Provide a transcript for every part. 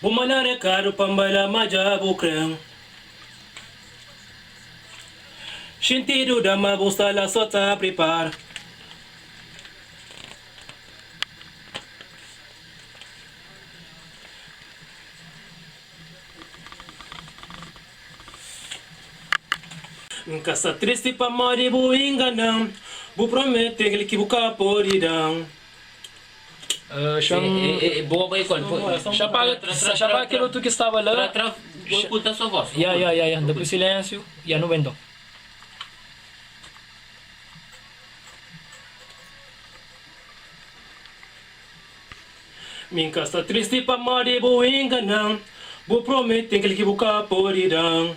Vou mandar recado para bailar majabu creme. Sentido da mabusta la só tá prepara. Nunca está triste para morrer, vou enganar. Vou prometer que ele que buscar por idão. Boa, boa, Icon. Chapa aquele outro que estava lá. Vou escutar sua voz. Ya. Depois silêncio. Ya, não vendo. Minha está triste para morrer, vou enganar. Vou prometer que ele que buscar por idão.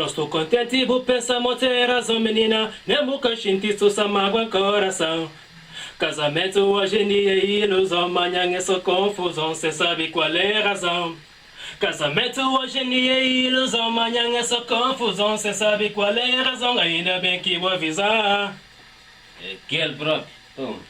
Estou contente, vou pensar, ter razão, menina. Nem boca sentir sua mágoa em coração. Casamento hoje em dia é ilusão, amanhã é só confusão, cê sabe qual é a razão. Casamento hoje em dia é ilusão, amanhã é só confusão, cê sabe qual é a razão, ainda bem que vou avisar. Aquele próprio. Toma.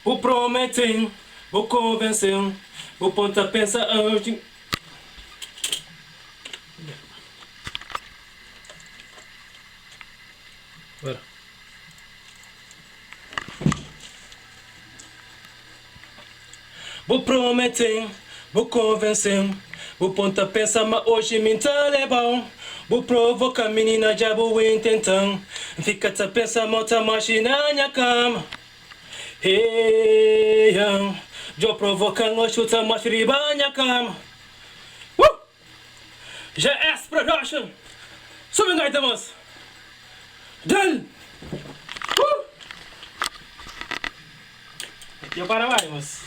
Vou prometer, vou convencer, vou ponta pensar antes. Bora. Vou prometer, vou convencer, vou ponta pensar, mas hoje me é bom. Vou provocar menina, já vou intentar. Fica a pensar, monta machina na minha cama. Hey, já provocando, chuta mais riba na minha cama. GS Production. Sube um gaita, moço. Dale. Aqui é o Paraguai, moço.